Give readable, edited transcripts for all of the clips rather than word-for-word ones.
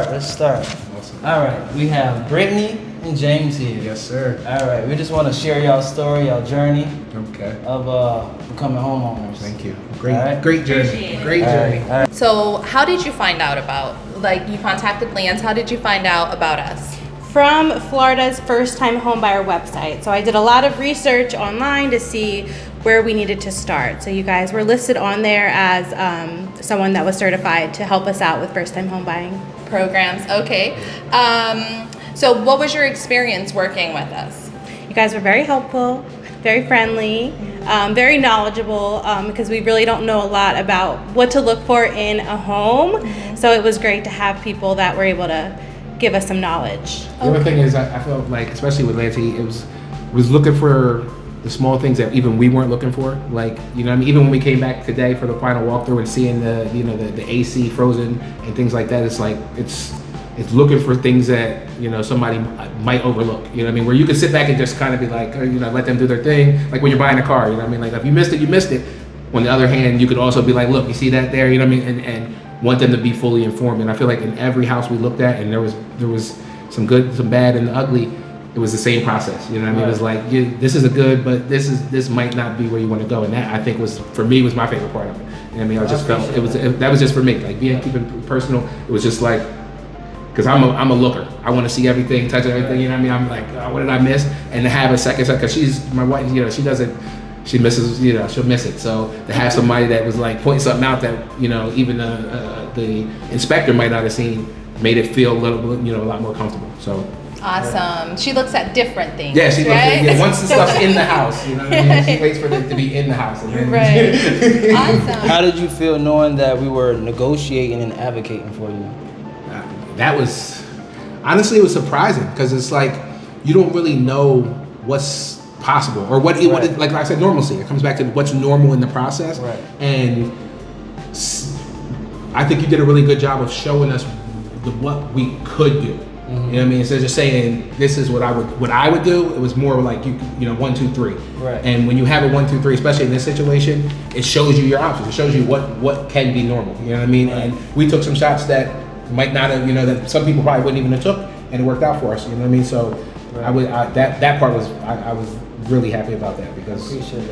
Let's start. Awesome. All right, we have Brittany and James here. Yes, sir. All right, we just want to share y'all story, y'all journey Okay. of becoming homeowners. Thank you. Great, All right. great journey. Appreciate it. Great journey. All right. So how did you find out about, like, you contacted Lance, how did you find out about us? From Florida's First-Time Homebuyer website. So I did a lot of research online to see where we needed to start. So you guys were listed on there as someone that was certified to help us out with first-time home buying. Programs, okay. So what was your experience working with us? You guys were very helpful, very friendly, very knowledgeable because we really don't know a lot about what to look for in a home. So it was great to have people that were able to give us some knowledge. The other thing is, I felt like, especially with Lancy, it was looking for the small things that even we weren't looking for. Like, you know, I mean, even when we came back today for the final walkthrough and seeing the, you know, the AC frozen and things like that, it's like it's looking for things that, you know, somebody might overlook. You know what I mean? Where you can sit back and just kind of be like, or, you know, let them do their thing. Like when you're buying a car, you know what I mean? Like if you missed it, you missed it. On the other hand, you could also be like, look, you see that there, you know what I mean? And want them to be fully informed. And I feel like in every house we looked at, and there was some good, some bad, and ugly, it was the same process. You know what I mean? It was like, this is a good, but this might not be where you want to go. And that, I think, was my favorite part of it. You know what I mean? I just felt that was just for me. Like keeping it personal, it was just like, because I'm a looker. I want to see everything, touch everything. You know what I mean? I'm like, oh, what did I miss? And to have a second, because she's my wife. You know, she misses. You know, she'll miss it. So to have somebody that was like pointing something out that, you know, even the inspector might not have seen, made it feel a little, you know, a lot more comfortable. So. Awesome. She looks at different things. Yeah, she looks right? at, once the stuff's in the house, you know what I mean? She waits for it to be in the house. And then Right. Awesome. How did you feel knowing that we were negotiating and advocating for you? That was, honestly, it was surprising because it's like, you don't really know what's possible or what like I said, normalcy. It comes back to what's normal in the process. Right. And I think you did a really good job of showing us what we could do. You know what I mean? Instead of just saying this is what I would do, it was more like you know 1, 2, 3. Right. And when you have a 1, 2, 3, especially in this situation, it shows you your options. It shows you what can be normal. You know what I mean? Right. And we took some shots that might not have, you know, that some people probably wouldn't even have took, and it worked out for us. You know what I mean? So Right. that part was I was really happy about that because. Appreciate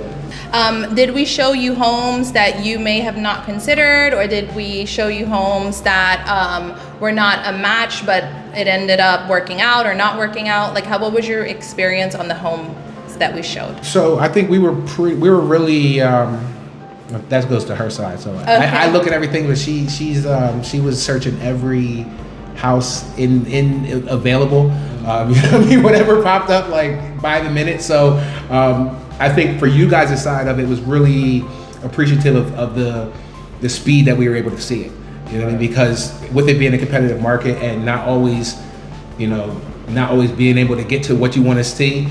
that. Did we show you homes that you may have not considered, or did we show you homes that were not a match, but it ended up working out or not working out? Like, what was your experience on the homes that we showed? So I think we were really. That goes to her side. So Okay. I look at everything, but she was searching every house in available. You know what I mean? Whatever popped up, like by the minute. So I think for you guys' side of it was really appreciative of the speed that we were able to see it. You know what I mean? Because with it being a competitive market and not always being able to get to what you want to see,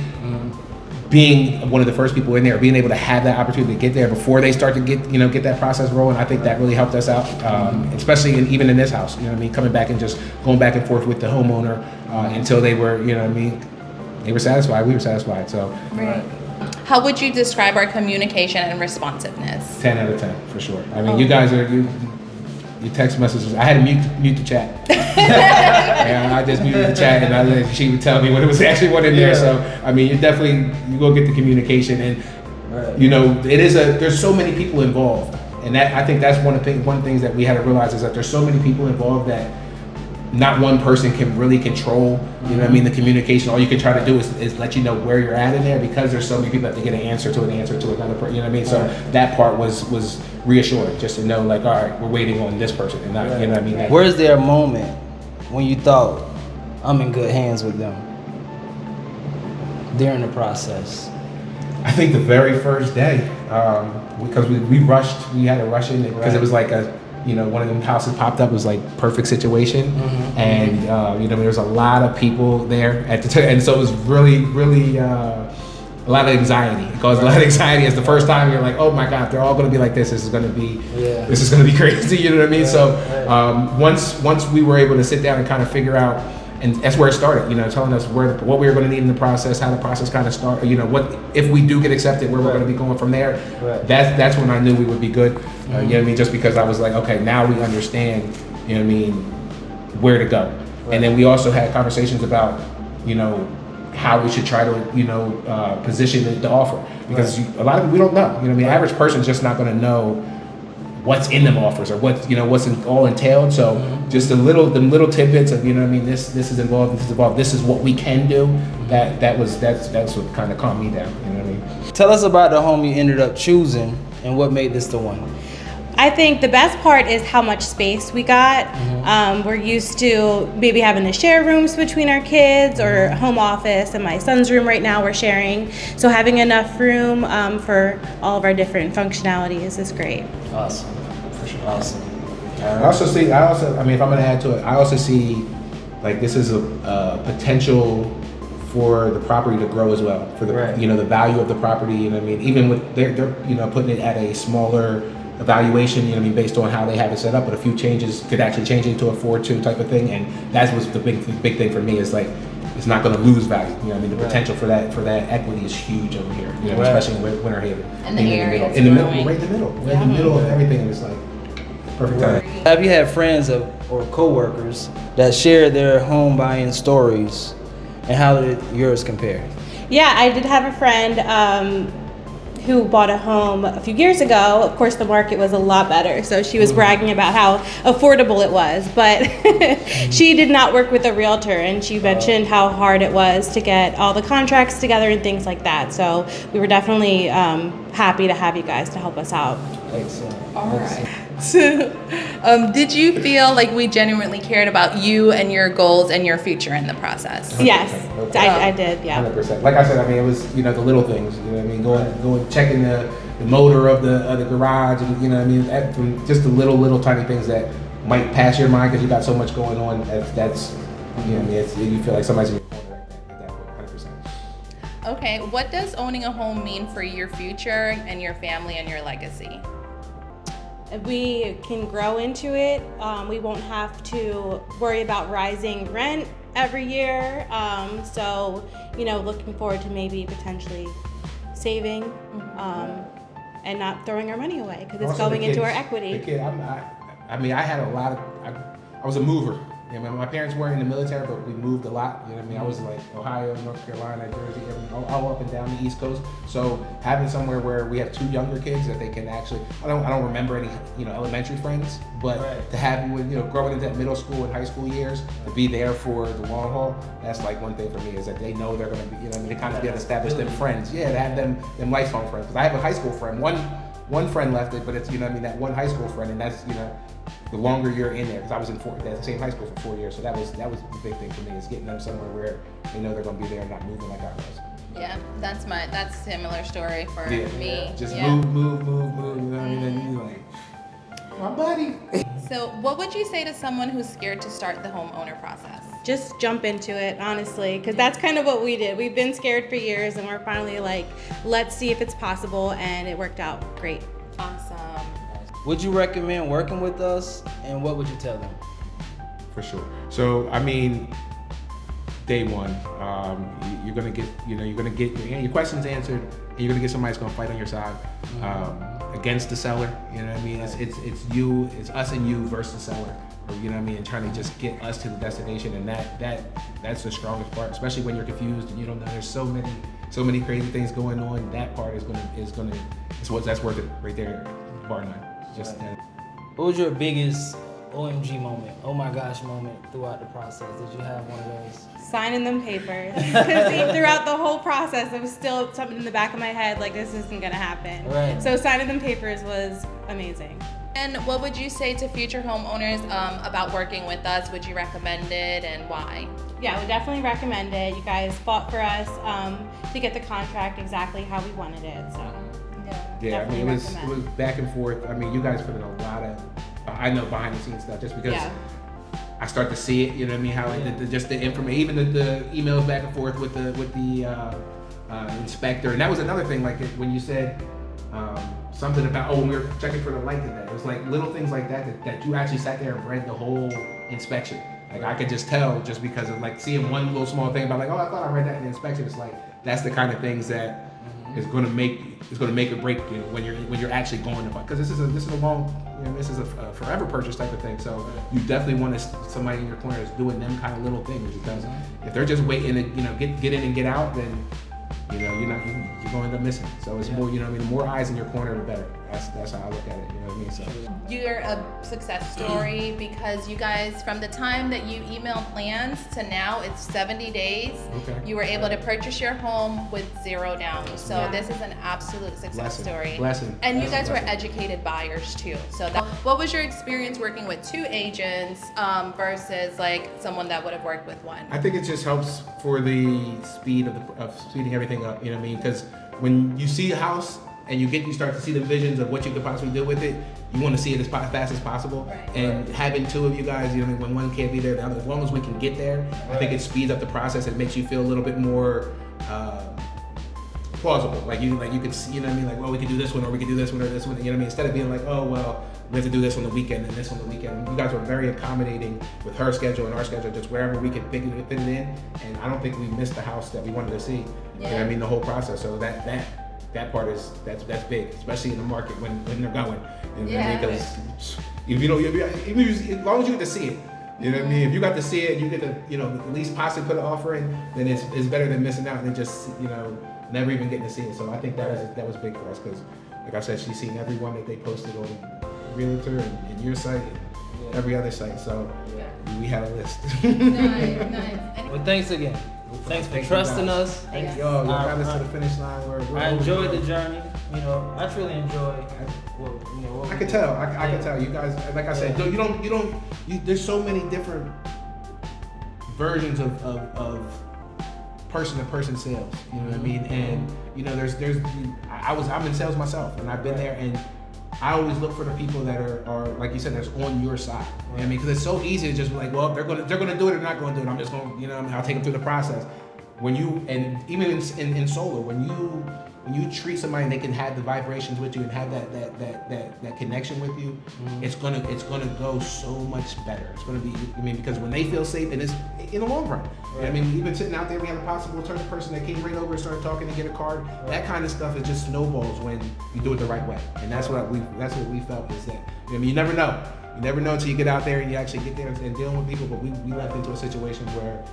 being one of the first people in there, being able to have that opportunity to get there before they start to get that process rolling, I think that really helped us out, especially even in this house. You know what I mean? Coming back and just going back and forth with the homeowner until they were, you know what I mean? They were satisfied. We were satisfied. So. Right. How would you describe our communication and responsiveness? 10 out of 10 for sure. I mean, you guys are your text messages. I had to mute the chat. And I just muted the chat, and she would tell me when it was actually one in there. So I mean, you go get the communication, and you know, there's so many people involved, and I think that's one of the things that we had to realize is that there's so many people involved that not one person can really control, you know what I mean, the communication. All you can try to do is let you know where you're at in there, because there's so many people that they get an answer to another person, you know what I mean? So that part was reassuring, just to know, like, all right, we're waiting on this person, and not, you know what I mean? Where's there a moment when you thought, I'm in good hands with them during the process? I think the very first day, because we rushed, we had to rush in because it was like one of them houses popped up, it was like perfect situation, and you know, there was a lot of people there and so it was really, really a lot of anxiety. It caused a lot of anxiety. As the first time you're like, oh my God, they're all going to be like this. This is going to be crazy. You know what I mean? So once we were able to sit down and kind of figure out, and that's where it started. You know, telling us what we were going to need in the process, how the process kind of started. You know, what if we do get accepted, where we're going to be going from there. That's when I knew we would be good. You know what I mean? Just because I was like, okay, now we understand. You know what I mean? where to go. And then we also had conversations about, how we should try to, position the offer. Because a lot of people, we don't know. The average person's just not going to know what's in them offers or what's all entailed. So just the little tidbits of, this is involved, this is involved, this is what we can do. That's what kind of calmed me down. Tell us about the home you ended up choosing and what made this the one. I think the best part is how much space we got. We're used to maybe having to share rooms between our kids or home office, and my son's room right now we're sharing. So having enough room for all of our different functionalities is great. Awesome. For sure. Awesome. I also, if I'm going to add to it, I also see like this is a potential for the property to grow as well. For the the value of the property. Even with they're putting it at a smaller evaluation, based on how they have it set up, but a few changes could actually change it into a 4-2 type of thing, and that was the big thing for me is like it's not going to lose value. The potential for that equity is huge over here, especially in Winter Haven. And the area right in the middle, we're in the middle of everything, and it's like perfect time. Have you had friends or coworkers that shared their home buying stories, and how did yours compare? Yeah, I did have a friend who bought a home a few years ago. Of course, the market was a lot better, so she was bragging about how affordable it was, but she did not work with a realtor, and she mentioned how hard it was to get all the contracts together and things like that. So we were definitely happy to have you guys to help us out. Excellent. All right. So, did you feel like we genuinely cared about you and your goals and your future in the process? Yes, I did, yeah. 100%. Like I said, it was the little things. Going checking the motor of the garage, and just the little tiny things that might pass your mind because you got so much going on. That's you feel like somebody's in your corner at that point. 100%. Okay, what does owning a home mean for your future and your family and your legacy? We can grow into it. We won't have to worry about rising rent every year. So, looking forward to maybe potentially saving and not throwing our money away because it's going into our equity. I had a lot of. I was a mover. My parents weren't in the military, but we moved a lot. I was like Ohio, North Carolina, Jersey, all up and down the East Coast. So having somewhere where we have two younger kids that they can actually, I don't remember any, elementary friends, but to have growing into that middle school and high school years, to be there for the long haul, that's like one thing for me is that they know they're going to be, they kind of get established them friends. Yeah, to have them lifelong friends. Because I have a high school friend. One friend left it, but it's that one high school friend, and that's the longer you're in there, because I was in the same high school for 4 years, so that was the big thing for me is getting them somewhere where they know they're going to be there and not moving like I was. Yeah, that's a similar story for me. Just move. And you're like, my buddy. So, what would you say to someone who's scared to start the homeowner process? Just jump into it, honestly, because that's kind of what we did. We've been scared for years, and we're finally like, let's see if it's possible, and it worked out great. Awesome. Would you recommend working with us, and what would you tell them? For sure. So, day one, you're gonna get, your questions answered, and you're gonna get somebody that's gonna fight on your side against the seller. It's you, it's us and you versus the seller. And trying to just get us to the destination, and that's the strongest part, especially when you're confused and you don't know. There's so many crazy things going on. That part that's worth it right there, bar none. What was your biggest OMG moment, oh my gosh moment throughout the process? Did you have one of those? Signing them papers. Because throughout the whole process, it was still something in the back of my head, like this isn't gonna happen. Right. So signing them papers was amazing. And what would you say to future homeowners about working with us? Would you recommend it, and why? Yeah, I would definitely recommend it. You guys fought for us to get the contract exactly how we wanted it. So yeah, it was back and forth. You guys put in a lot of, I know, behind the scenes stuff, just because I start to see it. How just the information, even the emails back and forth with the inspector, and that was another thing. Like when you said something about when we were checking for the light today, it was like little things like that you actually sat there and read the whole inspection. Like I could just tell just because of like seeing one little small thing about like, oh, I thought I read that in the inspection. It's like that's the kind of things that is going to make or break when you're actually going to buy, because this is a long this is a forever purchase type of thing. So you definitely want somebody in your corner that's doing them kind of little things, because if they're just waiting to get in and get out, then you're going to end up missing. So it's more, the more eyes in your corner, the better. That's how I look at it. You know what I mean? So You're a success story because you guys, from the time that you emailed plans to now, it's 70 days. Okay. You were able to purchase your home with zero down. So Yeah. this is an absolute success story. Blessing. And you guys were Blessing. educated buyers too. So what was your experience working with 2 agents versus like someone that would have worked with 1? I think it just helps for the speed of speeding everything up. You know what I mean? Because when you see a house and you start to see the visions of what you could possibly do with it, you want to see it as fast as possible. Right. And having 2 of you guys, when one can't be there, the other, as long as we can get there, I think it speeds up the process. It makes you feel a little bit more plausible. Like you could see, you know what I mean? Like, well, we could do this one, or we could do this one, or this one. You know what I mean? Instead of being like, oh, well, we have to do this on the weekend and this on the weekend. You guys were very accommodating with her schedule and our schedule, just wherever we could fit it in. And I don't think we missed the house that we wanted to see. You know what I mean? The whole process. So that part that's big, especially in the market when they're going. You know what I mean? Because as long as you get to see it. You know what I mean? If you got to see it, you get to, at least possibly put an offer in, then it's better than missing out and just, never even getting to see it. So I think that was big for us, because, like I said, she's seen every one that they posted on Realtor and your site and every other site. So we had a list. Nice. Well, thanks again. Thanks for trusting us. Thank y'all. You got us to the finish line. I enjoyed the journey. I truly enjoy. I could tell. I could tell. You guys, like I said, there's so many different versions of person-to-person sales. You know what I mean? And I'm in sales myself, and I've been there, and I always look for the people that are like you said, that's on your side. You know what I mean? Because it's so easy to just be like, well, they're gonna do it or not gonna do it. I'm just gonna, I'll take them through the process. And even in solar, when you treat somebody and they can have the vibrations with you and have that connection with you, it's gonna go so much better. It's gonna be, because when they feel safe, and it's in the long run. Right. Even sitting out there, we have a possible person that came right over and started talking to get a card. Right. That kind of stuff is just snowballs when you do it the right way. And that's what we felt, is that, you never know. You never know until you get out there and you actually get there and dealing with people. But we left into a situation where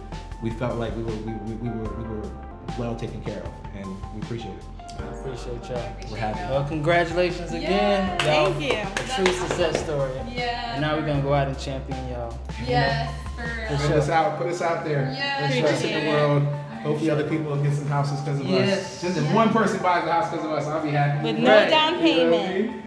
we felt like we were well taken care of, and we appreciate it. I appreciate y'all. We're happy. Well, congratulations again. Y'all, Thank you. a true success story. Yeah. And now we're gonna go out and champion y'all. Yes. Put us out there. Yes. Put us in the world. Hopefully other people will get some houses because of us. Just if one person buys a house because of us, I'll be happy. With no down You know what I payment. mean?